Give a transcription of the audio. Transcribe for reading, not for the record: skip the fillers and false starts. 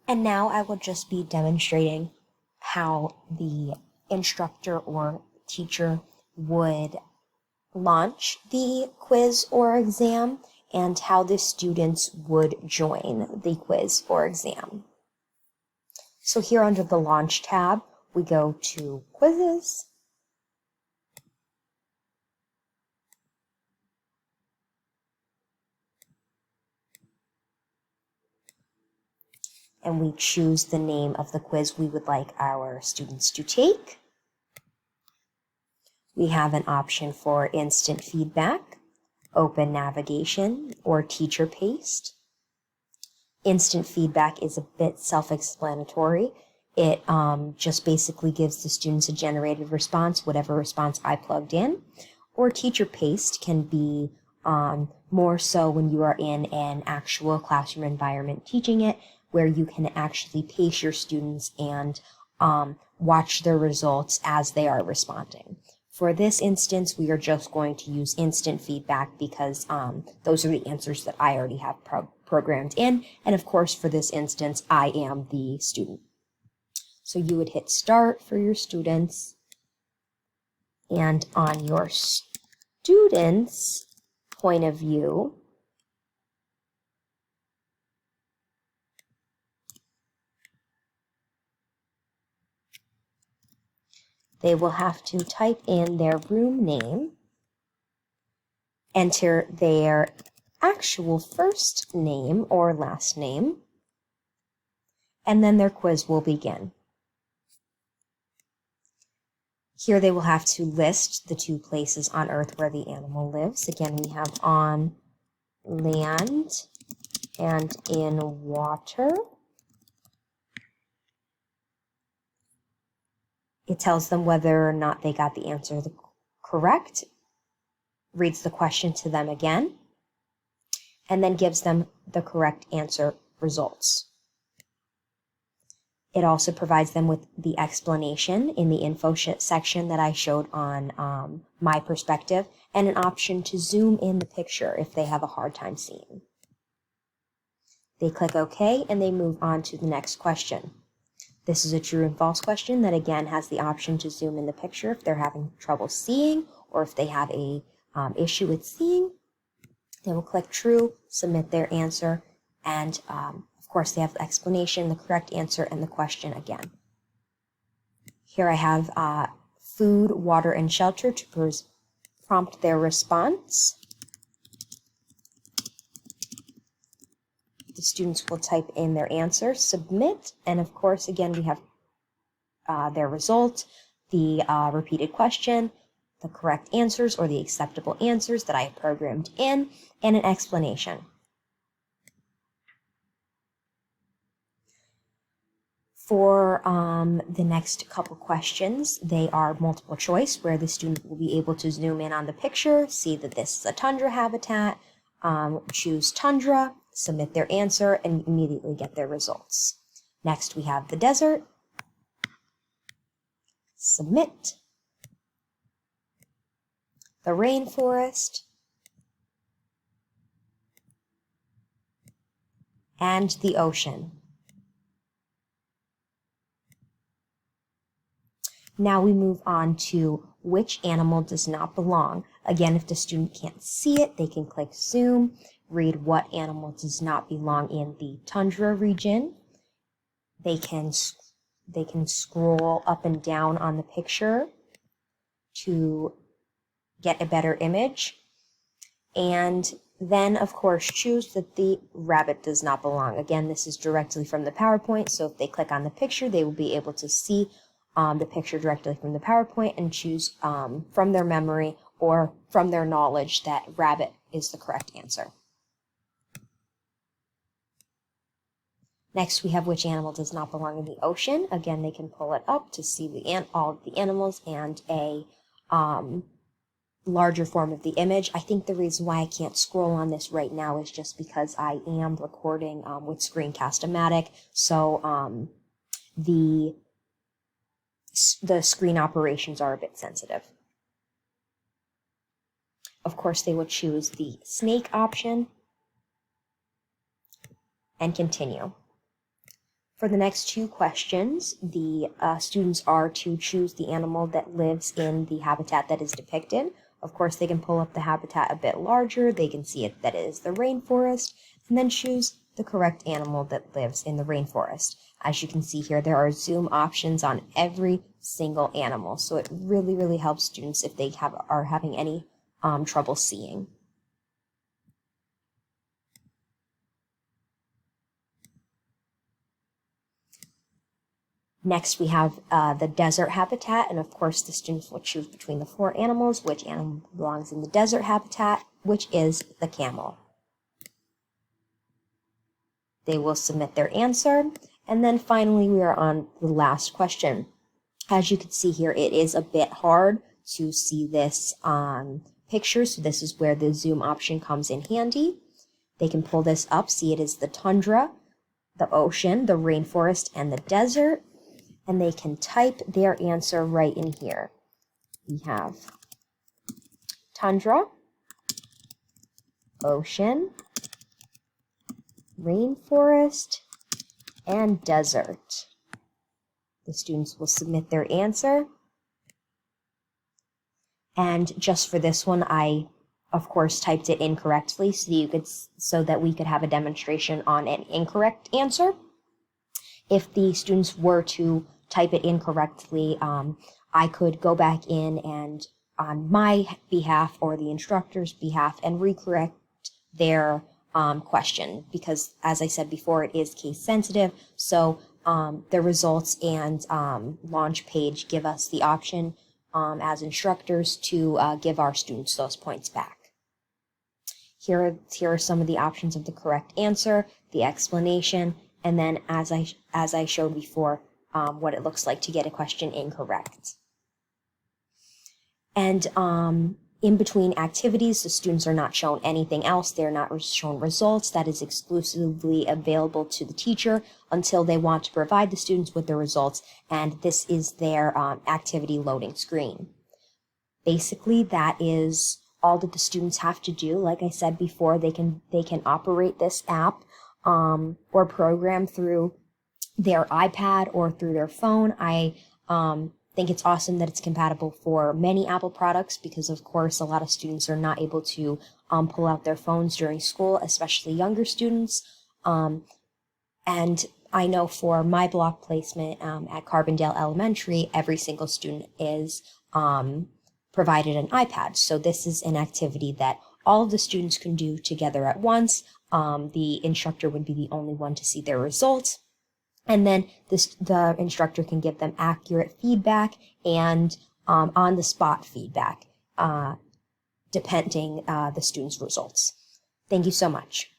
And now I will just be demonstrating how the instructor or teacher would launch the quiz or exam and how the students would join the quiz or exam. So here under the Launch tab, we go to Quizzes, and we choose the name of the quiz we would like our students to take. We have an option for instant feedback, open navigation, or teacher paced. Instant feedback is a bit self-explanatory. It just basically gives the students a generated response, whatever response I plugged in. Or teacher paced can be more so when you are in an actual classroom environment teaching it, where you can actually pace your students and watch their results as they are responding. For this instance, we are just going to use instant feedback because those are the answers that I already have programmed in. And of course, for this instance, I am the student. So you would hit start for your students. And on your students' point of view, they will have to type in their room name, enter their actual first name or last name, and then their quiz will begin. Here they will have to list the 2 places on Earth where the animal lives. Again, we have on land and in water. It tells them whether or not they got the answer correct, reads the question to them again, and then gives them the correct answer results. It also provides them with the explanation in the info section that I showed on my perspective, and an option to zoom in the picture if they have a hard time seeing. They click OK, and they move on to the next question. This is a true and false question that again has the option to zoom in the picture if they're having trouble seeing or if they have a issue with seeing. They will click true, submit their answer, and of course they have the explanation, the correct answer, and the question again. Here I have food, water, and shelter to prompt their response. The students will type in their answer, submit, and of course, again, we have their result, the repeated question, the correct answers or the acceptable answers that I have programmed in, and an explanation. For the next couple questions, they are multiple choice, where the student will be able to zoom in on the picture, see that this is a tundra habitat, choose tundra, submit their answer, and immediately get their results. Next, we have the desert, submit, the rainforest, and the ocean. Now we move on to which animal does not belong. Again, if the student can't see it, they can click zoom, read what animal does not belong in the tundra region. They can scroll up and down on the picture to get a better image. And then, of course, choose that the rabbit does not belong. Again, this is directly from the PowerPoint, so if they click on the picture, they will be able to see the picture directly from the PowerPoint and choose from their memory or from their knowledge that rabbit is the correct answer. Next, we have which animal does not belong in the ocean. Again, they can pull it up to see all of the animals and a larger form of the image. I think the reason why I can't scroll on this right now is just because I am recording with Screencast-O-Matic, so the screen operations are a bit sensitive. Of course, they would choose the snake option and continue. For the next two questions, the students are to choose the animal that lives in the habitat that is depicted. Of course, they can pull up the habitat a bit larger. They can see it that it is the rainforest, and then choose the correct animal that lives in the rainforest. As you can see here, there are zoom options on every single animal, so it really, really helps students if they are having any trouble seeing. Next, we have the desert habitat, and of course, the students will choose between the four animals, which animal belongs in the desert habitat, which is the camel. They will submit their answer, and then finally, we are on the last question. As you can see here, it is a bit hard to see this picture, so this is where the zoom option comes in handy. They can pull this up, see it is the tundra, the ocean, the rainforest, and the desert, and they can type their answer right in here. We have tundra, ocean, rainforest, and desert. The students will submit their answer. And just for this one, I, of course, typed it incorrectly so that we could have a demonstration on an incorrect answer. If the students were to type it incorrectly, I could go back in and on my behalf or the instructor's behalf and recorrect their question, because as I said before, it is case sensitive. So the results and launch page give us the option as instructors to give our students those points back. Here are some of the options of the correct answer, the explanation, and then as I showed before, what it looks like to get a question incorrect. And in between activities, the students are not shown anything else. They're not shown results. That is exclusively available to the teacher until they want to provide the students with the results, and this is their activity loading screen. Basically, that is all that the students have to do. Like I said before, they can operate this app or program through their iPad or through their phone. I think it's awesome that it's compatible for many Apple products because, of course, a lot of students are not able to pull out their phones during school, especially younger students. And I know for my block placement at Carbondale Elementary, every single student is provided an iPad. So this is an activity that all of the students can do together at once. The instructor would be the only one to see their results. And then the instructor can give them accurate feedback and on-the-spot feedback, depending the student's results. Thank you so much.